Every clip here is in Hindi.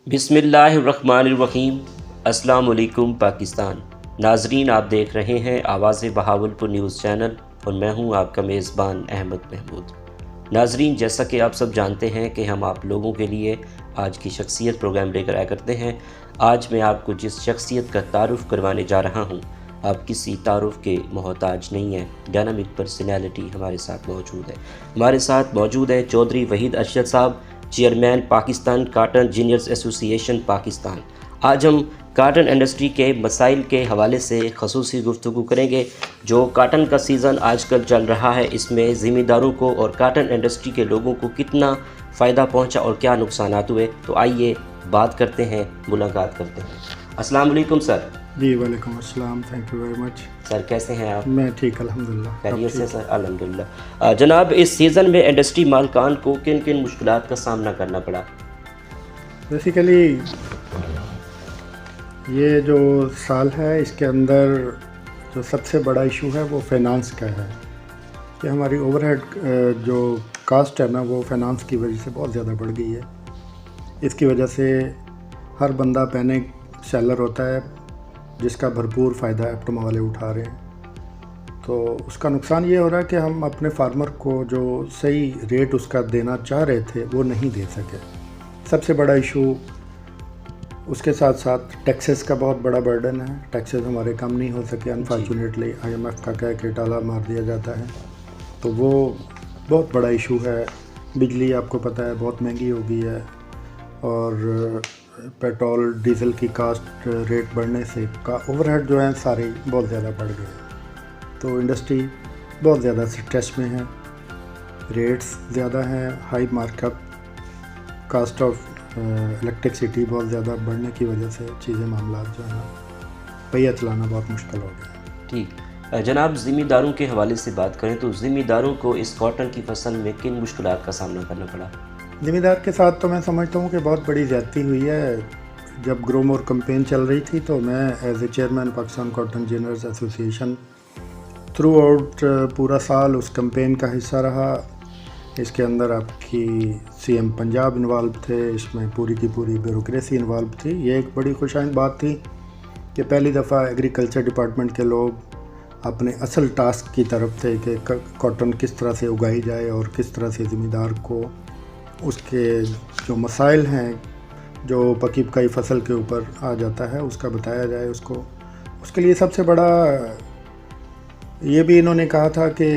बिस्मिल्लाहिर्रहमानिर्रहीम। अस्सलाम वालेकुम पाकिस्तान। नाजरीन, आप देख रहे हैं आवाज़ बहावलपुर न्यूज़ चैनल और मैं हूं आपका मेज़बान अहमद महमूद। नाजरीन, जैसा कि आप सब जानते हैं कि हम आप लोगों के लिए आज की शख्सियत प्रोग्राम लेकर आया करते हैं। आज मैं आपको जिस शख्सियत का तारुफ़ करवाने जा रहा हूँ, आप किसी तारुफ़ के मोहताज नहीं हैं। डायनामिक पर्सनैलिटी हमारे साथ मौजूद है। हमारे साथ मौजूद है चौधरी वहीद अरशद साहब, chairman Pakistan cotton engineers association Pakistan. आज हम काटन इंडस्ट्री के मसाइल के हवाले से ख़ुसूसी गुफ्तगू करेंगे। जो काटन का सीज़न आजकल चल रहा है, इसमें ज़िम्मेदारों को और काटन इंडस्ट्री के लोगों को कितना फ़ायदा पहुंचा और क्या नुकसानात हुए। तो आइए बात करते हैं, मुलाकात करते हैं। अस्सलाम वालेकुम सर। जी वालेकुम अस्सलाम, thank you very much. Sir कैसे हैं आप? मैं ठीक अल्हम्दुलिल्लाह। खैरियत से सर? अल्हम्दुलिल्लाह। जनाब, इस सीज़न में इंडस्ट्री मालकान को किन किन मुश्किलात का सामना करना पड़ा? बेसिकली ये जो साल है, इसके अंदर जो सबसे बड़ा इशू है वो फाइनेंस का है कि हमारी ओवरहेड जो कास्ट है ना, वो फाइनेंस की वजह से बहुत ज़्यादा बढ़ गई है। इसकी वजह से हर बंदा पैनिक सेलर होता है, जिसका भरपूर फ़ायदा एटम वाले उठा रहे हैं। तो उसका नुकसान ये हो रहा है कि हम अपने फार्मर को जो सही रेट उसका देना चाह रहे थे वो नहीं दे सके। सबसे बड़ा इशू, उसके साथ साथ टैक्सेस का बहुत बड़ा बर्डन है। टैक्सेस हमारे कम नहीं हो सके, अनफॉर्चुनेटली IMF का कह के टाला मार दिया जाता है, तो वो बहुत बड़ा इशू है। बिजली आपको पता है बहुत महंगी हो गई है, और पेट्रोल डीजल की कास्ट रेट बढ़ने से का ओवरहेड जो है सारे बहुत ज़्यादा बढ़ गए। तो इंडस्ट्री बहुत ज़्यादा स्ट्रेस में है, रेट्स ज़्यादा हैं, high markup, cost of electricity बहुत ज़्यादा बढ़ने की वजह से चीज़ें मामला जो है ना, पहिया चलाना बहुत मुश्किल हो गया। ठीक। जनाब, ज़िम्मेदारों के हवाले से बात करें तो ज़िम्मेदारों को इस कॉटन की फसल में किन मुश्किलात का सामना करना पड़ा? ज़िम्मेदार के साथ तो मैं समझता हूँ कि बहुत बड़ी ज़्यादती हुई है। जब ग्रो मोर कैंपेन चल रही थी तो मैं as a chairman Pakistan cotton engineers association throughout पूरा साल उस कैंपेन का हिस्सा रहा। इसके अंदर आपकी CM पंजाब इन्वॉल्व थे, इसमें पूरी की पूरी ब्यूरोक्रेसी इन्वॉल्व थी। ये एक बड़ी खुशाइन बात थी कि पहली दफ़ा एग्रीकल्चर डिपार्टमेंट के लोग अपने असल टास्क की तरफ थे कि कॉटन किस तरह से उगाई जाए और किस तरह से ज़िम्मेदार को उसके जो मसाइल हैं जो पकी पकाई फसल के ऊपर आ जाता है उसका बताया जाए उसको। उसके लिए सबसे बड़ा ये भी इन्होंने कहा था कि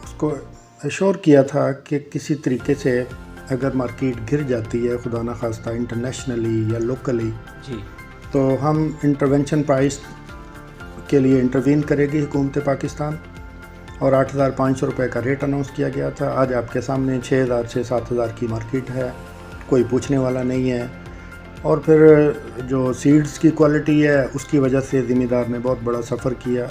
उसको एश्योर किया था कि किसी तरीके से अगर मार्केट गिर जाती है, खुदा न खास्ता इंटरनेशनली या लोकली जी, तो हम इंटरवेंशन प्राइस के लिए इंटरवीन करेगी हुकूमत पाकिस्तान, और 8,500 रुपये का रेट अनाउंस किया गया था। आज आपके सामने 6,000 से 7,000 की मार्केट है, कोई पूछने वाला नहीं है। और फिर जो सीड्स की क्वालिटी है उसकी वजह से ज़िम्मेदार ने बहुत बड़ा सफ़र किया।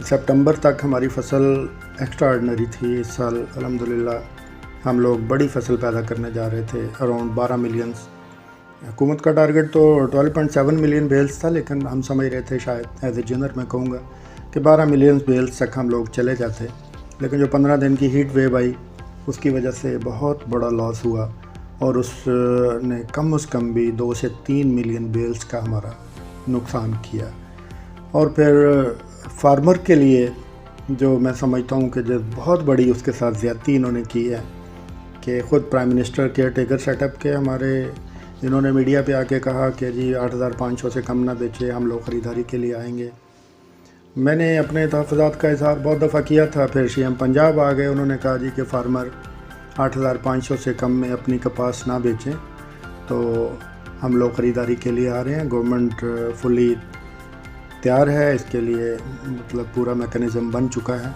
सितंबर तक हमारी फसल एक्स्ट्रा ऑर्डिनरी थी। इस साल अल्हम्दुलिल्लाह हम लोग बड़ी फसल पैदा करने जा रहे थे, अराउंड 12 मिलियंस। हुकूमत का टारगेट तो 12.7 मिलियन बेल्स था, लेकिन हम समझ रहे थे, शायद एज ए जनर मैं कहूँगा कि 12 मिलियन बेल्स तक हम लोग चले जाते। लेकिन जो 15 दिन की हीट वेव आई उसकी वजह से बहुत बड़ा लॉस हुआ, और उसने कम से कम भी 2 से 3 मिलियन बेल्स का हमारा नुकसान किया। और फिर फार्मर के लिए जो मैं समझता हूँ कि जो बहुत बड़ी उसके साथ ज़्यादती इन्होंने की है कि ख़ुद prime minister care taker setup के हमारे, इन्होंने मीडिया पे आके कहा कि जी 8,500 से कम ना बेचे, हम लोग ख़रीदारी के लिए आएंगे। मैंने अपने तहफ़्फ़ुज़ात का इज़हार बहुत दफ़ा किया था। फिर CM पंजाब आ गए, उन्होंने कहा जी कि फार्मर 8,500 से कम में अपनी कपास ना बेचें, तो हम लोग ख़रीदारी के लिए आ रहे हैं। गवर्नमेंट फुली तैयार है इसके लिए, मतलब पूरा मैकेनिज़्म बन चुका है,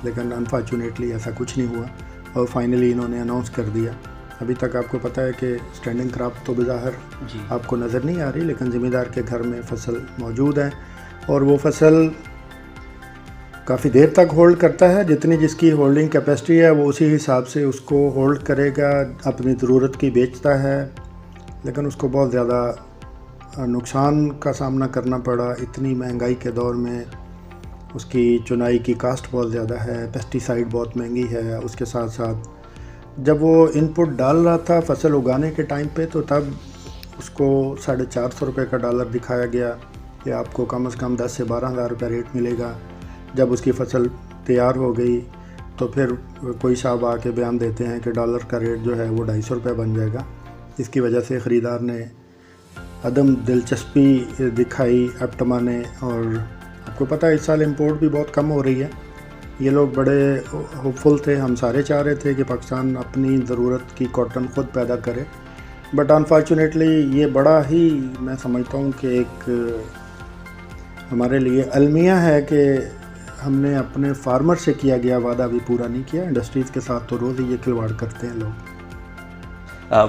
लेकिन अनफॉर्चुनेटली ऐसा कुछ नहीं हुआ और फाइनली इन्होंने अनाउंस कर दिया। अभी तक आपको पता है कि स्टैंडिंग क्रॉप तो बज़ाहिर आपको नज़र नहीं आ रही, लेकिन ज़िम्मेदार के घर में फसल मौजूद है, और वो फसल काफ़ी देर तक होल्ड करता है। जितनी जिसकी होल्डिंग कैपेसिटी है वो उसी हिसाब से उसको होल्ड करेगा, अपनी ज़रूरत की बेचता है। लेकिन उसको बहुत ज़्यादा नुकसान का सामना करना पड़ा इतनी महंगाई के दौर में। उसकी चुनाई की कास्ट बहुत ज़्यादा है, पेस्टिसाइड बहुत महंगी है। उसके साथ साथ जब वो इनपुट डाल रहा था फसल उगाने के टाइम पे, तो तब उसको 450 रुपये का डॉलर दिखाया गया कि आपको कम से कम 10 से 12 हज़ार रुपये रेट मिलेगा। जब उसकी फसल तैयार हो गई तो फिर कोई साहब आके बयान देते हैं कि डॉलर का रेट जो है वो 250 रुपये बन जाएगा। इसकी वजह से ख़रीदार ने अदम दिलचस्पी दिखाई एप्टमा ने, और आपको पता है इस साल इंपोर्ट भी बहुत कम हो रही है। ये लोग बड़े होपफुल थे, हम सारे चाह रहे थे कि पाकिस्तान अपनी ज़रूरत की कॉटन ख़ुद पैदा करे, बट अनफॉर्चुनेटली ये बड़ा ही मैं समझता हूँ कि एक हमारे लिए अलमिया है कि हमने अपने फार्मर से किया गया वादा भी पूरा नहीं किया। इंडस्ट्रीज़ के साथ तो रोज़ ही ये खिलवाड़ करते हैं लोग।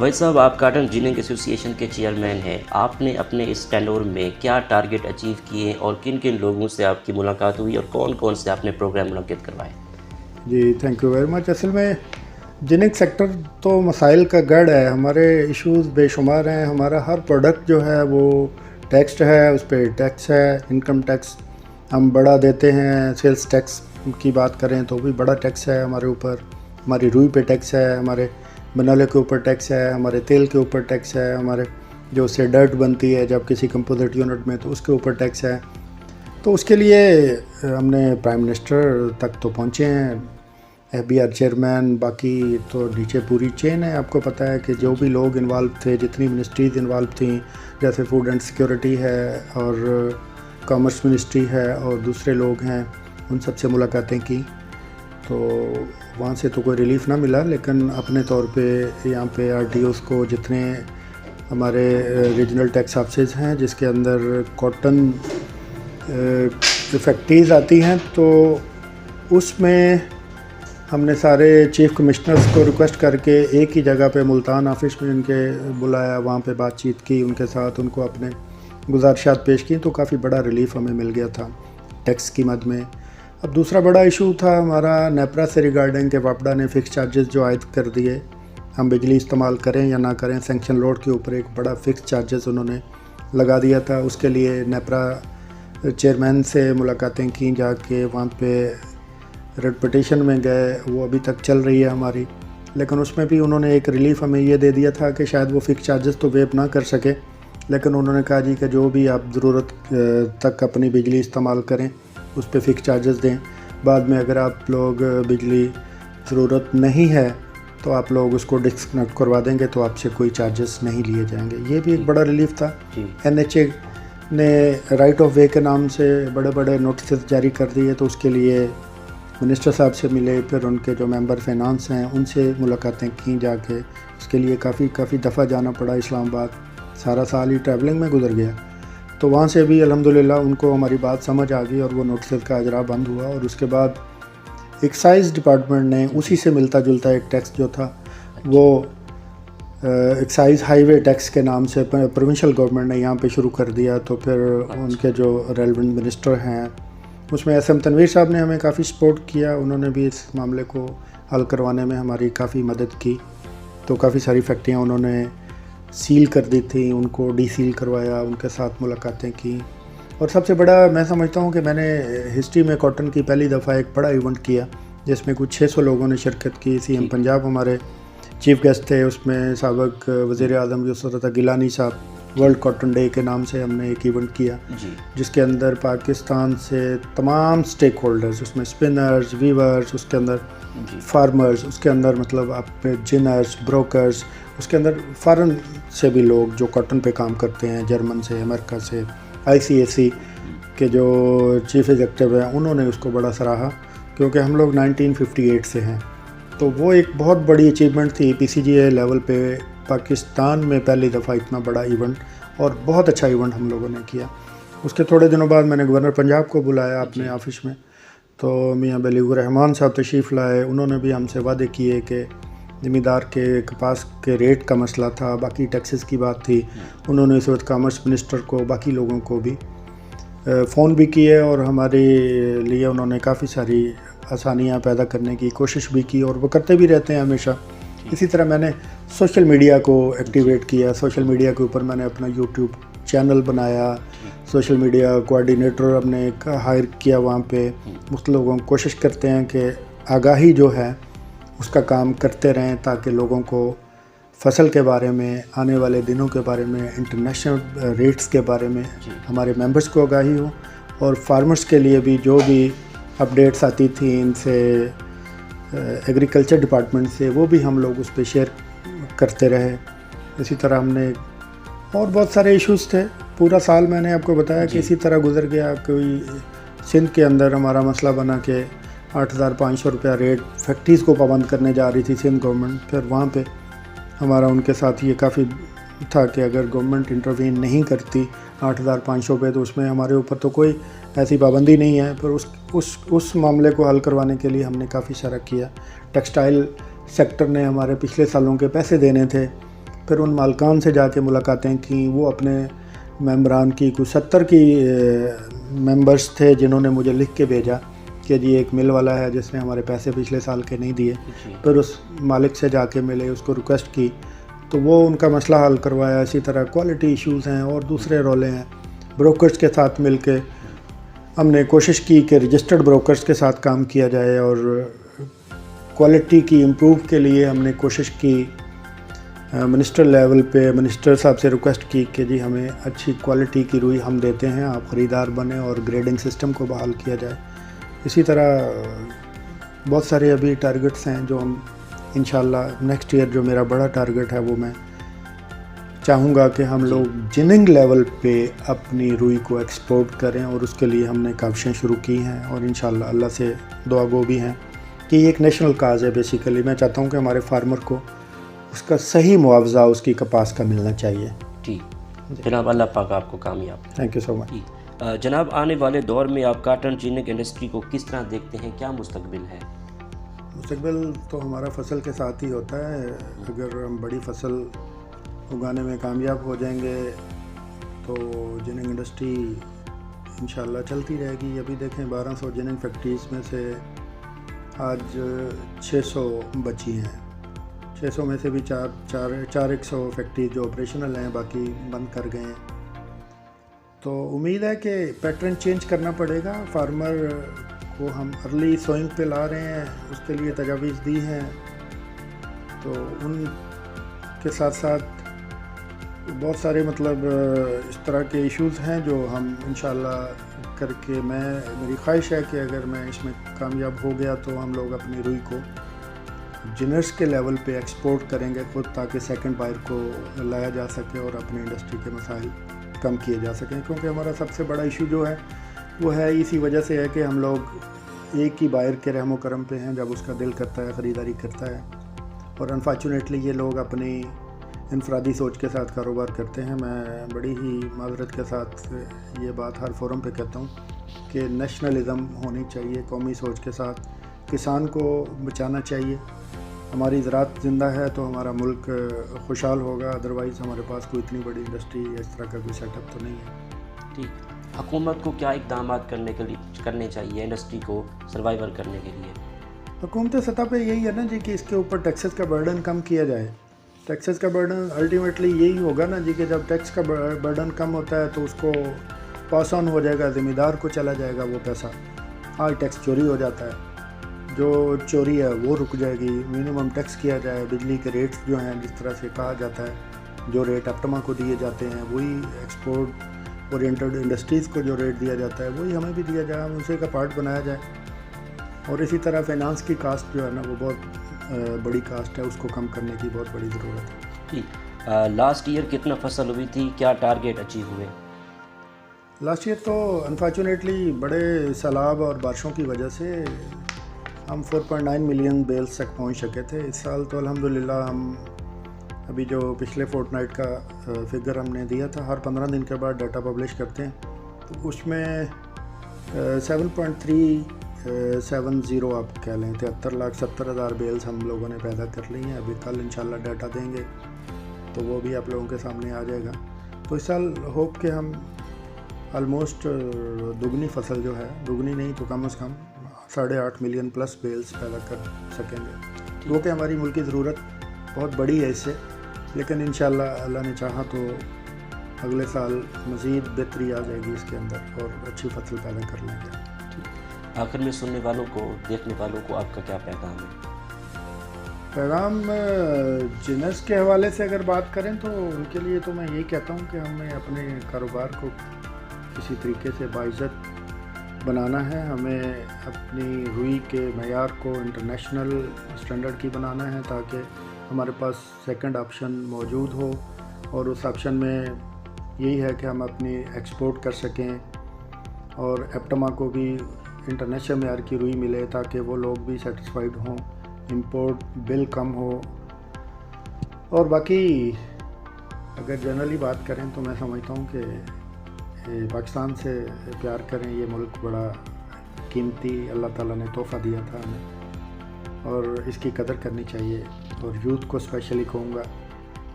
वैसे साहब, आप कॉटन जिनिंग एसोसिएशन के चेयरमैन हैं, आपने अपने इस टेन्योर में क्या टारगेट अचीव किए और किन किन लोगों से आपकी मुलाकात हुई और कौन कौन से आपने प्रोग्राम मुनक्किद करवाए? जी, थैंक यू वेरी मच। असल में जिनिंग सेक्टर तो मसाइल का गढ़ है, हमारे इश्यूज़ बेशुमार हैं। हमारा हर प्रोडक्ट जो है वो टैक्सड है, उस पर टैक्स है, इनकम टैक्स हम बड़ा देते हैं। सेल्स टैक्स की बात करें तो भी बड़ा टैक्स है हमारे ऊपर, हमारी रुई पे टैक्स है, हमारे बनोले के ऊपर टैक्स है, हमारे तेल के ऊपर टैक्स है, हमारे जो उससे डर्ट बनती है जब किसी कंपोजिट यूनिट में तो उसके ऊपर टैक्स है। तो उसके लिए हमने प्राइम मिनिस्टर तक तो पहुँचे हैं, FBR चेयरमैन, बाकी तो नीचे पूरी चेन है। आपको पता है कि जो भी लोग इन्वॉल्व थे, जितनी मिनिस्ट्रीज़ इन्वॉल्व थी, जैसे फूड एंड सिक्योरिटी है और कॉमर्स मिनिस्ट्री है और दूसरे लोग हैं, उन सब से मुलाकातें की। तो वहाँ से तो कोई रिलीफ़ ना मिला, लेकिन अपने तौर पे यहाँ पे RTOs को, जितने हमारे रीजनल टैक्स ऑफिसेज हैं जिसके अंदर कॉटन फैक्ट्रीज़ आती हैं, तो उसमें हमने सारे चीफ़ कमिश्नर्स को रिक्वेस्ट करके एक ही जगह पे मुल्तान ऑफिस में उनके बुलाया, वहाँ पे बातचीत की उनके साथ, उनको अपने गुजारिशात पेश की, तो काफ़ी बड़ा रिलीफ़ हमें मिल गया था टैक्स की मद में। अब दूसरा बड़ा इशू था हमारा नेपरा से रिगार्डिंग के वापडा ने फ़िक्स चार्जेस जो आयद कर दिए, हम बिजली इस्तेमाल करें या ना करें, सेंक्शन लोड के ऊपर एक बड़ा फ़िक्स चार्जेस उन्होंने लगा दिया था। उसके लिए नेपरा चेयरमैन से मुलाकातें की, जाके वहाँ पे रेड पिटीशन में गए, वो अभी तक चल रही है हमारी, लेकिन उसमें भी उन्होंने एक रिलीफ़ हमें ये दे दिया था कि शायद वो फ़िक्स चार्जेस तो वेव ना कर सके, लेकिन उन्होंने कहा जी कि जो भी आप ज़रूरत तक अपनी बिजली इस्तेमाल करें उस पर फ़िक्स चार्जेस दें, बाद में अगर आप लोग बिजली ज़रूरत नहीं है तो आप लोग उसको डिस्कनेक्ट करवा देंगे तो आपसे कोई चार्जेस नहीं लिए जाएंगे। ये भी एक बड़ा रिलीफ था। NHA ने राइट ऑफ वे के नाम से बड़े बड़े नोटिस जारी कर दिए, तो उसके लिए मिनिस्टर साहब से मिले, फिर उनके जो मेंबर फाइनेंस हैं उनसे मुलाकातें की जाके। उसके लिए काफ़ी दफ़ा जाना पड़ा इस्लामाबाद, सारा साल ही ट्रैवलिंग में गुजर गया। तो वहाँ से भी अल्हम्दुलिल्लाह उनको हमारी बात समझ आ गई और वो नोटिस का अजरा बंद हुआ। और उसके बाद एक्साइज़ डिपार्टमेंट ने उसी से मिलता जुलता एक टैक्स जो था वो एक्साइज़ हाईवे टैक्स के नाम से प्रोविंशियल गवर्नमेंट ने यहाँ पे शुरू कर दिया। तो फिर उनके जो रेलेवेंट मिनिस्टर हैं उसमें SM तनवीर साहब ने हमें काफ़ी सपोर्ट किया, उन्होंने भी इस मामले को हल करवाने में हमारी काफ़ी मदद की। तो काफ़ी सारी फैक्ट्रियाँ उन्होंने सील कर दी थी, उनको डीसील करवाया, उनके साथ मुलाकातें की। और सबसे बड़ा मैं समझता हूँ कि मैंने हिस्ट्री में कॉटन की पहली दफ़ा एक बड़ा इवेंट किया जिसमें कुछ 600 लोगों ने शिरकत की। CM पंजाब हमारे चीफ गेस्ट थे, उसमें साबिक़ वज़ीर आज़म यूसुफ़ रज़ा गिलानी साहब, वर्ल्ड कॉटन डे के नाम से हमने एक इवेंट किया जिसके अंदर पाकिस्तान से तमाम स्टेक होल्डर्स, उसमें स्पिनर्स, वीवर्स, उसके अंदर फार्मर्स, उसके अंदर मतलब आप जिनर्स, ब्रोकर्स, उसके अंदर फ़ॉरेन से भी लोग जो कॉटन पे काम करते हैं, जर्मन से, अमेरिका से, ICAC के जो चीफ एग्जीक्यूटिव हैं उन्होंने उसको बड़ा सराहा, क्योंकि हम लोग 1958 से हैं। तो वो एक बहुत बड़ी अचीवमेंट थी PCGA लेवल पे, पाकिस्तान में पहली दफ़ा इतना बड़ा इवेंट, और बहुत अच्छा इवेंट हम लोगों ने किया। उसके थोड़े दिनों बाद मैंने गवर्नर पंजाब को बुलाया अपने ऑफिस में, तो मियाँ बलीगुर रहमान साहब तशरीफ़ लाए। उन्होंने भी हमसे वादे किए कि ज़मींदार के कपास के रेट का मसला था, बाकी टैक्सेस की बात थी, उन्होंने इस वक्त कॉमर्स मिनिस्टर को, बाकी लोगों को भी फ़ोन भी किए और हमारे लिए उन्होंने काफ़ी सारी आसानियाँ पैदा करने की कोशिश भी की, और वो करते भी रहते हैं हमेशा। इसी तरह मैंने सोशल मीडिया को एक्टिवेट किया, सोशल मीडिया के ऊपर मैंने अपना YouTube चैनल बनाया, सोशल मीडिया कोऑर्डिनेटर हमने हायर किया, वहाँ पे मुख्तलिफ लोगों को कोशिश करते हैं कि आगाही जो है उसका काम करते रहें ताकि लोगों को फसल के बारे में, आने वाले दिनों के बारे में, इंटरनेशनल रेट्स के बारे में हमारे मेंबर्स को आगाही हो, और फार्मर्स के लिए भी जो भी अपडेट्स आती थी इनसे एग्रीकल्चर डिपार्टमेंट से, वो भी हम लोग उस पर शेयर करते रहे। इसी तरह हमने और बहुत सारे इश्यूज़ थे। पूरा साल मैंने आपको बताया कि इसी तरह गुजर गया। कोई सिंध के अंदर हमारा मसला बना कि 8,500 रुपया रेट फैक्ट्रीज़ को पाबंद करने जा रही थी सिंध गवर्नमेंट। फिर वहाँ पे हमारा उनके साथ ये काफ़ी था कि अगर गवर्नमेंट इंटरवीन नहीं करती 8,500 पे, तो उसमें हमारे ऊपर तो कोई ऐसी पाबंदी नहीं है। पर उस मामले को हल करवाने के लिए हमने काफ़ी सारा किया। टेक्सटाइल सेक्टर ने हमारे पिछले सालों के पैसे देने थे, फिर उन मालकान से जाके मुलाकातें की। वो अपने मेंबरान की कुछ 70 की मेंबर्स थे जिन्होंने मुझे लिख के भेजा कि जी एक मिल वाला है जिसने हमारे पैसे पिछले साल के नहीं दिए। फिर उस मालिक से जाके मिले, उसको रिक्वेस्ट की, तो वो उनका मसला हल करवाया। इसी तरह क्वालिटी इश्यूज़ हैं और दूसरे रोले हैं। ब्रोकर्स के साथ मिल के हमने कोशिश की कि रजिस्टर्ड ब्रोकर्स के साथ काम किया जाए, और क्वालिटी की इम्प्रूव के लिए हमने कोशिश की। मिनिस्टर लेवल पे मिनिस्टर साहब से रिक्वेस्ट की कि जी हमें अच्छी क्वालिटी की रुई हम देते हैं, आप ख़रीदार बने, और ग्रेडिंग सिस्टम को बहाल किया जाए। इसी तरह बहुत सारे अभी टारगेट्स हैं जो हम इंशाल्लाह नेक्स्ट ईयर, जो मेरा बड़ा टारगेट है वो मैं चाहूँगा कि हम लोग जिनिंग लेवल पे अपनी रुई को एक्सपोर्ट करें, और उसके लिए हमने काविशें शुरू की हैं, और इंशाल्लाह अल्लाह से दुआ गो भी हैं कि ये एक नेशनल काज है। बेसिकली मैं चाहता हूँ कि हमारे फार्मर को उसका सही मुआवजा उसकी कपास का मिलना चाहिए। जी जनाब, अल्लाह पाक आपको कामयाब। Thank you so much. जनाब, आने वाले दौर में आप काटन जिनिंग इंडस्ट्री को किस तरह देखते हैं? क्या मुस्तकबिल है? मुस्तकबिल तो हमारा फसल के साथ ही होता है। अगर हम बड़ी फसल उगाने में कामयाब हो जाएंगे तो जिनिंग इंडस्ट्री इंशाल्लाह चलती रहेगी। अभी देखें 1200 जिनिंग फैक्ट्रीज़ में से आज 600 बची हैं। 600 में से भी 400 फैक्ट्री जो ऑपरेशनल हैं, बाकी बंद कर गए हैं। तो उम्मीद है कि पैटर्न चेंज करना पड़ेगा। फार्मर को हम अर्ली सोइंग पे ला रहे हैं, उसके लिए तजावीज़ दी हैं। तो उनके साथ साथ बहुत सारे मतलब इस तरह के इश्यूज़ हैं जो हम इंशाल्लाह करके, मेरी ख्वाहिश है कि अगर मैं इसमें कामयाब हो गया तो हम लोग अपनी रुई को जिनर्स के लेवल पे एक्सपोर्ट करेंगे खुद, ताकि सेकंड बायर को लाया जा सके और अपनी इंडस्ट्री के मसाइल कम किए जा सकें। क्योंकि हमारा सबसे बड़ा इशू जो है वो है इसी वजह से है कि हम लोग एक ही बायर के रहमो करम पे हैं, जब उसका दिल करता है ख़रीदारी करता है। और अनफॉर्चुनेटली ये लोग अपनी इनफरादी सोच के साथ कारोबार करते हैं। मैं बड़ी ही माजरत के साथ ये बात हर फोरम पे कहता हूँ कि नेशनलिज़म होनी चाहिए, कौमी सोच के साथ किसान को बचाना चाहिए। हमारी ज़राअत ज़िंदा है तो हमारा मुल्क खुशहाल होगा, अदरवाइज़ हमारे पास कोई इतनी बड़ी इंडस्ट्री इस तरह का कोई सेटअप तो नहीं है। ठीक, हुकूमत को क्या इक़दाम करने चाहिए इंडस्ट्री को सर्वाइवर करने के लिए? हुकूमत सतह पे यही है ना जी कि इसके ऊपर टैक्सेस का बर्डन कम किया जाए। टैक्सेस का बर्डन अल्टीमेटली यही होगा ना जी कि जब टैक्स का बर्डन कम होता है तो उसको पास ऑन हो जाएगा, ज़िम्मेदार को चला जाएगा वो पैसा। आज टैक्स चोरी हो जाता है, जो चोरी है वो रुक जाएगी। मिनिमम टैक्स किया जाए। बिजली के रेट्स जो हैं, जिस तरह से कहा जाता है, जो रेट अपटमा को दिए जाते हैं वही एक्सपोर्ट ओरिएंटेड इंडस्ट्रीज़ को जो रेट दिया जाता है वही हमें भी दिया जाए, उसी का पार्ट बनाया जाए। और इसी तरह फाइनेंस की कास्ट जो है ना वो बहुत बड़ी कास्ट है, उसको कम करने की बहुत बड़ी ज़रूरत है। ठीक, लास्ट ईयर कितना फसल हुई थी? क्या टारगेट अचीव हुए? लास्ट ईयर तो अनफॉर्चुनेटली बड़े सैलाब और बारिशों की वजह से हम 4.9 मिलियन बेल्स तक पहुंच सके थे। इस साल तो अल्हम्दुलिल्लाह हम अभी जो पिछले फोर्टनाइट का फिगर हमने दिया था, हर 15 दिन के बाद डाटा पब्लिश करते हैं, तो उसमें 7.370 आप कह लें 73,70,000 बेल्स हम लोगों ने पैदा कर ली हैं। अभी कल इंशाल्लाह डाटा देंगे तो वो भी आप लोगों के सामने आ जाएगा। तो इस साल होप के हम ऑलमोस्ट दुगनी फसल जो है, दुगनी नहीं तो कम से कम 8.5 मिलियन प्लस बेल्स पैदा कर सकेंगे। वो कि हमारी मुल्क की ज़रूरत बहुत बड़ी है इससे, लेकिन इंशाल्लाह अल्लाह ने चाहा तो अगले साल मज़ीद बेहतरी आ जाएगी इसके अंदर और अच्छी फसल पैदा कर लेंगे। आखिर में सुनने वालों को, देखने वालों को आपका क्या पैगाम है? पैगाम जिनस के हवाले से अगर बात करें तो उनके लिए तो मैं यही कहता हूँ कि हमें अपने कारोबार को किसी तरीके से बाइज़्ज़त बनाना है। हमें अपनी रुई के मयार को इंटरनेशनल स्टैंडर्ड की बनाना है ताकि हमारे पास सेकंड ऑप्शन मौजूद हो, और उस ऑप्शन में यही है कि हम अपनी एक्सपोर्ट कर सकें और एप्टमा को भी इंटरनेशनल मयार की रुई मिले ताकि वो लोग भी सेटिस्फाइड हों, इंपोर्ट बिल कम हो। और बाकी अगर जनरली बात करें तो मैं समझता हूँ कि पाकिस्तान से प्यार करें। ये मुल्क बड़ा कीमती अल्लाह ताला ने तोहफ़ा दिया था हमें, और इसकी कदर करनी चाहिए। और यूथ को स्पेशली कहूँगा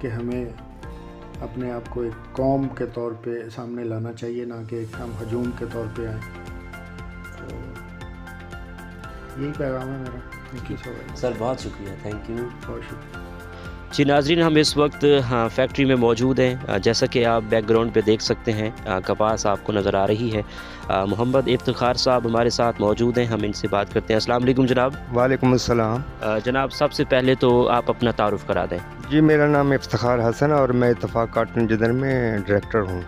कि हमें अपने आप को एक कौम के तौर पे सामने लाना चाहिए, ना कि एक हम हजूम के तौर पे आए। तो यही पैगाम है मेरा। थैंक यू सर, बहुत शुक्रिया, थैंक यू। बहुत शुक्रिया जी नाज़रीन, हम इस वक्त फैक्ट्री में मौजूद हैं। जैसा कि आप बैकग्राउंड पे देख सकते हैं, कपास आपको नज़र आ रही है। मोहम्मद इफ्तिखार साहब हमारे साथ मौजूद हैं, हम इनसे बात करते हैं। अस्सलाम वालेकुम जनाब। वालेकुम अस्सलाम। जनाब, सबसे पहले तो आप अपना तारुफ़ करा दें। जी, मेरा नाम इफ्तिखार हसन और मैं इत्तफाक काटन जिदर में डायरेक्टर हूँ,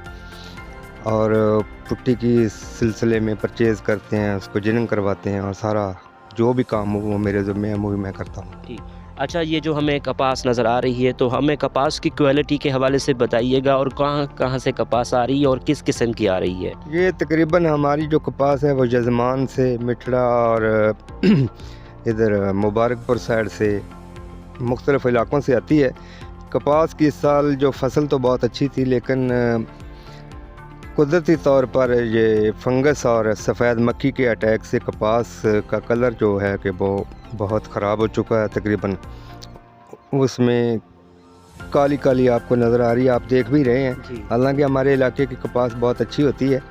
और पुट्टी की सिलसिले में परचेज़ करते हैं, उसको जिनिंग करवाते हैं, और सारा जो भी काम हो वो मेरे ज़िम्मे है, वो भी मैं करता हूँ। ठीक, अच्छा, ये जो हमें कपास नज़र आ रही है, तो हमें कपास की क्वालिटी के हवाले से बताइएगा, और कहाँ कहाँ से कपास आ रही है और किस किस्म की आ रही है। ये तकरीबन हमारी जो कपास है वो जजमान से, मिठड़ा और इधर मुबारकपुर साइड से, मुख्तलिफ़ इलाक़ों से आती है। कपास की इस साल जो फसल तो बहुत अच्छी थी, लेकिन कुदरती तौर पर ये फंगस और सफ़ेद मक्खी के अटैक से कपास का कलर जो है कि वो बहुत ख़राब हो चुका है। तकरीबन उसमें काली काली आपको नज़र आ रही है, आप देख भी रहे हैं। हालांकि हमारे इलाके की कपास बहुत अच्छी होती है,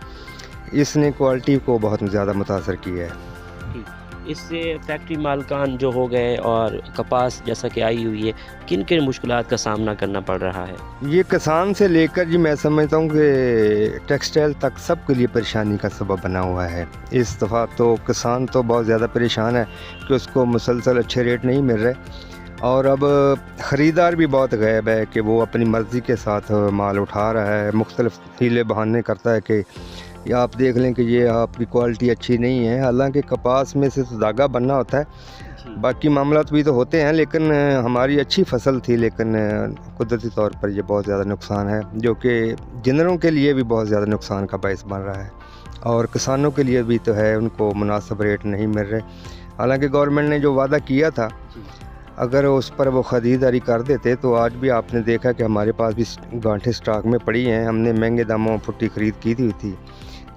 इसने क्वालिटी को बहुत ज़्यादा मुतासर किया है। इससे फैक्ट्री मालकान जो हो गए और कपास जैसा कि आई हुई है, किन किन मुश्किलात का सामना करना पड़ रहा है? ये किसान से लेकर जी मैं समझता हूँ कि टेक्सटाइल तक सबके लिए परेशानी का सबब बना हुआ है। इस दफ़ा तो किसान तो बहुत ज़्यादा परेशान है कि उसको मुसलसल अच्छे रेट नहीं मिल रहे, और अब ख़रीदार भी बहुत गायब है कि वो अपनी मर्ज़ी के साथ माल उठा रहा है, मुख्तलिफ़ हीले बहाने करता है कि या आप देख लें कि ये आपकी क्वालिटी अच्छी नहीं है। हालांकि कपास में से तो धागा बनना होता है, बाकी मामला भी तो होते हैं, लेकिन हमारी अच्छी फसल थी, लेकिन कुदरती तौर पर ये बहुत ज़्यादा नुकसान है, जो कि जिनरों के लिए भी बहुत ज़्यादा नुकसान का बायस बन रहा है, और किसानों के लिए भी तो है, उनको मुनासिब रेट नहीं मिल रहे। हालांकि गवर्नमेंट ने जो वादा किया था, अगर उस पर वो ख़रीदारी कर देते तो आज भी आपने देखा कि हमारे पास भी गांठें स्टॉक में पड़ी हैं। हमने महंगे दामों में पुट्टी ख़रीद की थी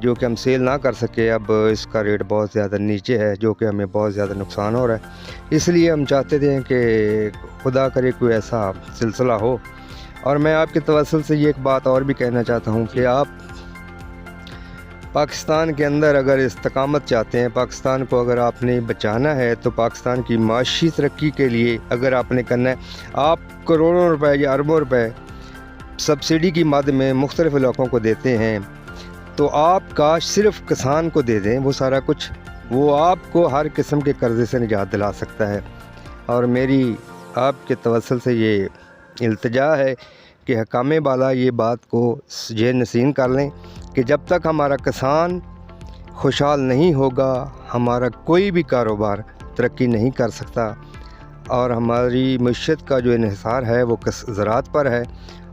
जो कि हम सेल ना कर सके। अब इसका रेट बहुत ज़्यादा नीचे है, जो कि हमें बहुत ज़्यादा नुकसान हो रहा है। इसलिए हम चाहते थे कि खुदा करे कोई ऐसा सिलसिला हो। और मैं आपके तवस्सुल से ये एक बात और भी कहना चाहता हूँ कि आप पाकिस्तान के अंदर अगर इस्तकामत चाहते हैं, पाकिस्तान को अगर आपने बचाना है, तो पाकिस्तान की माशी तरक्की के लिए अगर आपने करना है, आप करोड़ों रुपए या अरबों रुपए सब्सिडी की मद में मुख्तलिफ़ इलाक़ों को देते हैं, तो आप काश सिर्फ किसान को दे दें वो सारा कुछ, वो आपको हर किस्म के कर्ज़े से निजात दिला सकता है। और मेरी आपके तवस्सुल से ये इल्तिजा है कि हकामे बाला ये बात को जे नसीन कर लें कि जब तक हमारा किसान खुशहाल नहीं होगा, हमारा कोई भी कारोबार तरक्की नहीं कर सकता। और हमारी मईशत का जो इन्हिसार है वो ज़राअत पर है।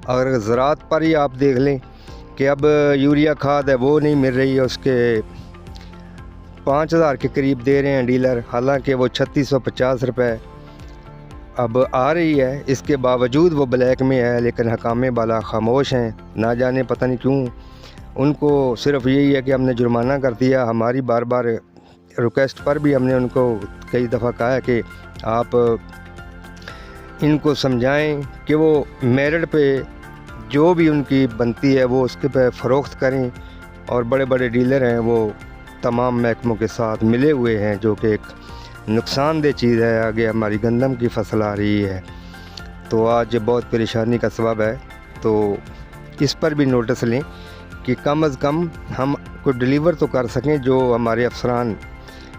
और ज़राअत पर ही आप देख लें कि अब यूरिया खाद है वो नहीं मिल रही है, उसके 5000 के करीब दे रहे हैं डीलर, हालांकि वो 3650 रुपये अब आ रही है। इसके बावजूद वो ब्लैक में है, लेकिन हकामे बाला खामोश हैं, ना जाने पता नहीं क्यों। उनको सिर्फ यही है कि हमने जुर्माना कर दिया। हमारी बार बार रिक्वेस्ट पर भी हमने उनको कई दफ़ा कहा है कि आप इनको समझाएं कि वो मेरिट पे जो भी उनकी बनती है वो उसके पे फ़रोख्त करें। और बड़े बड़े डीलर हैं वो तमाम महकमों के साथ मिले हुए हैं, जो कि एक नुकसानदेह चीज़ है। आगे हमारी गंदम की फसल आ रही है, तो आज बहुत परेशानी का सबब है। तो इस पर भी नोटिस लें कि कम अज़ कम हम को डिलीवर तो कर सकें, जो हमारे अफसरान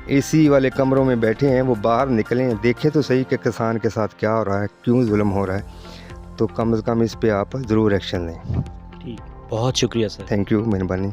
एसी वाले कमरों में बैठे हैं वो बाहर निकलें, देखें तो सही कि किसान के साथ क्या हो रहा है, क्यों जुल्म हो रहा है। तो कम से कम इस पे आप ज़रूर एक्शन लें। ठीक, बहुत शुक्रिया सर। थैंक यू, मेहरबानी।